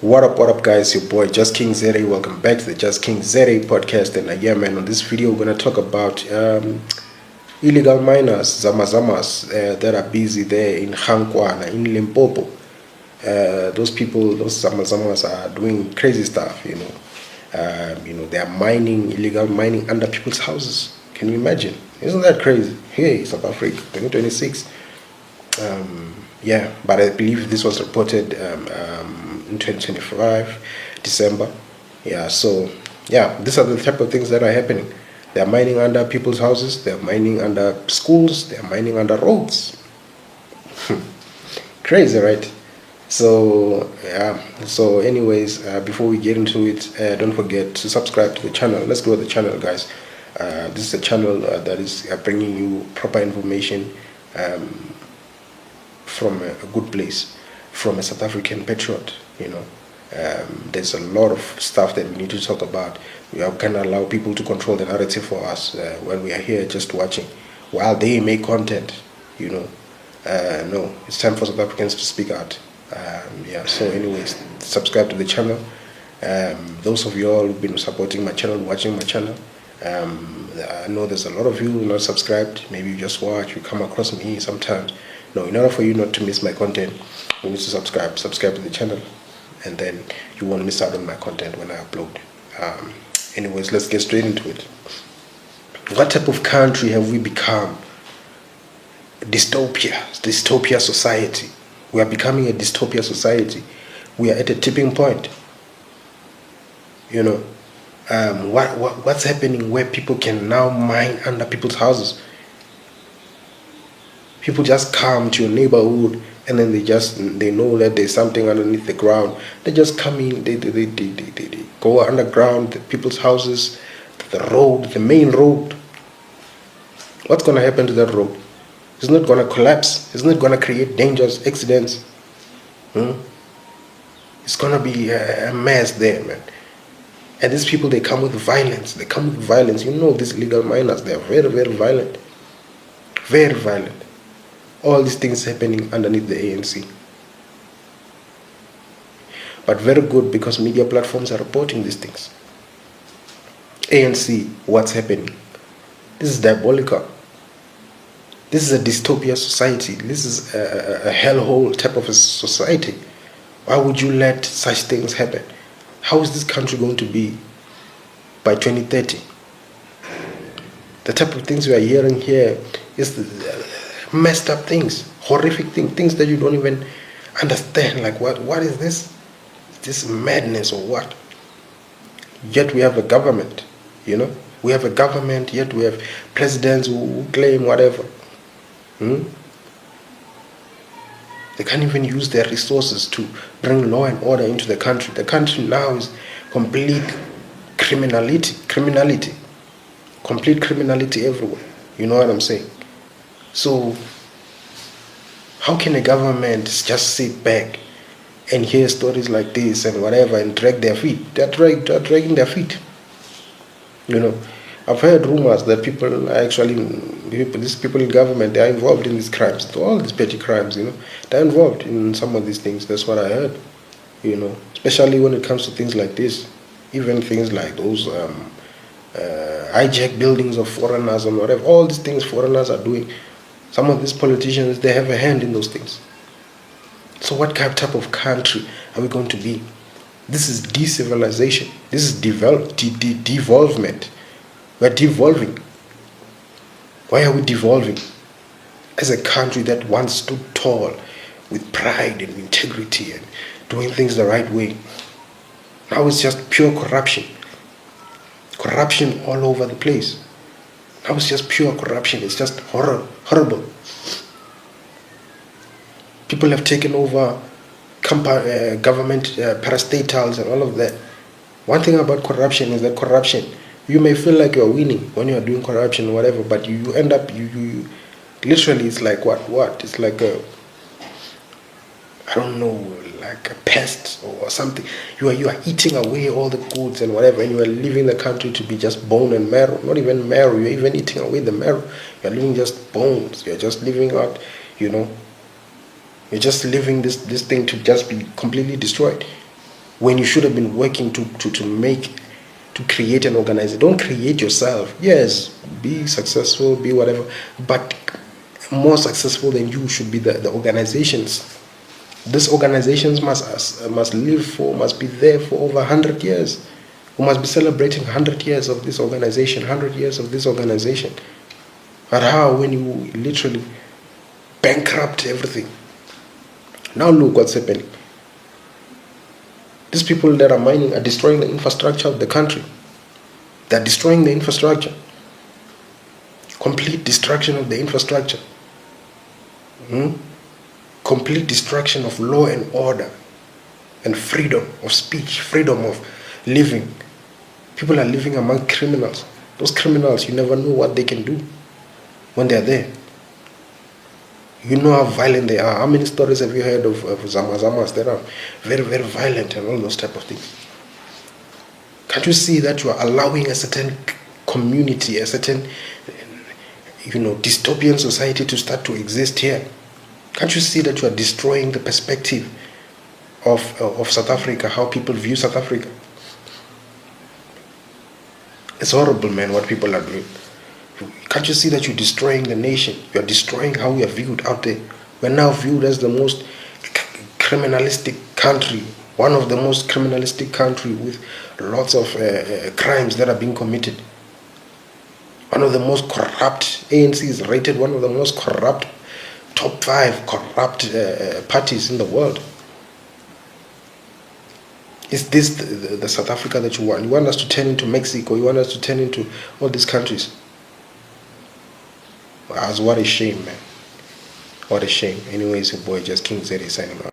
What up, guys? Your boy Just King Zere. Welcome back to the Just King Zere podcast. And yeah, man, on this video, we're gonna talk about illegal miners, Zama ZAMAS, that are busy there in Gankwana, in Limpopo. Those people, those Zama ZAMAS, are doing crazy stuff. They are illegal mining under people's houses. Can you imagine? Isn't that crazy? Hey, South Africa, 2026. But I believe this was reported in 2025, December. These are the type of things that are happening. They are mining under people's houses, they are mining under schools, they are mining under roads. Crazy, right? Anyways, before we get into it, don't forget to subscribe to the channel. Let's grow the channel, guys. This is a channel that is bringing you proper information from a good place, from a South African patriot. There's a lot of stuff that we need to talk about. We can allow people to control the narrative for us when we are here just watching, while they make content. No, it's time for South Africans to speak out. Anyways, subscribe to the channel. Those of you all who've been supporting my channel, watching my channel, I know there's a lot of you not subscribed. Maybe you just watch, you come across me sometimes. No, in order for you not to miss my content, you need to subscribe to the channel, and then you won't miss out on my content when I upload. Anyways, let's get straight into it. What type of country have we become? Dystopia society. We are becoming a dystopia society. We are at a tipping point. What's happening where people can now mine under people's houses? People just come to your neighborhood and then they know that there's something underneath the ground. They just come in, they go underground, people's houses, the main road. What's going to happen to that road? It's not going to collapse. It's not going to create dangerous accidents. It's going to be a mess there, man. And these people, they come with violence. These illegal miners, they are very, very violent. Very violent. All these things happening underneath the ANC. But very good, because media platforms are reporting these things. ANC, what's happening? This is diabolical. This is a dystopia society. This is a hellhole type of a society. Why would you let such things happen? How is this country going to be by 2030? The type of things we are hearing here is messed up things, horrific things that you don't even understand. Like, what is this? Is this madness or what? Yet we have a government, we have a government, yet we have presidents who claim whatever. They can't even use their resources to bring law and order into the country. The country now is complete criminality, complete criminality everywhere. You know what I'm saying? So, how can a government just sit back and hear stories like this and whatever and drag their feet? They're dragging their feet. I've heard rumors that these people in government, they are involved in these crimes, all these petty crimes. They're involved in some of these things. That's what I heard. Especially when it comes to things like this, even things like those hijack buildings of foreigners and whatever. All these things foreigners are doing. Some of these politicians, they have a hand in those things. So what type of country are we going to be? This is decivilization. This is devolvement. We're devolving. Why are we devolving? As a country that once stood tall with pride and integrity and doing things the right way. Now it's just pure corruption. Corruption all over the place. Now it's just pure corruption. It's just horrible. People have taken over government parastatals and all of that. One thing about corruption is that you may feel like you're winning when you're doing corruption or whatever, but you end up, you literally, it's like what? It's like like a pest or something. You are eating away all the goods and whatever, and you are leaving the country to be just bone and marrow. Not even marrow, you're even eating away the marrow. You're leaving just bones. You're just leaving out, You're just leaving this thing to just be completely destroyed. when you should have been working to create an organization. Don't create yourself. Yes, be successful, be whatever, but more successful than you should be the organizations. These organizations must be there for over 100 years. We must be celebrating 100 years of this organization, 100 years of this organization. But how, when you literally bankrupt everything? Now look what's happening. These people that are mining are destroying the infrastructure of the country. They're destroying the infrastructure. Complete destruction of the infrastructure. Complete destruction of law and order and freedom of speech, freedom of living. People are living among criminals. Those criminals, you never know what they can do when they're there. You know how violent they are. How many stories have you heard of Zama ZAMAS that are very, very violent and all those type of things? Can't you see that you are allowing a certain community, a certain, dystopian society to start to exist here? Can't you see that you are destroying the perspective of South Africa, how people view South Africa? It's horrible, man, what people are doing. Can't you see that you're destroying the nation? You're destroying how we are viewed out there. We're now viewed as the most criminalistic country, one of the most criminalistic country with lots of crimes that are being committed. One of the most corrupt, ANC is rated one of the most corrupt, top 5 corrupt parties in the world. Is this the South Africa that you want? You want us to turn into Mexico? You want us to turn into all these countries? What a shame, man. What a shame. Anyways, your boy Just King Zeddy signing off.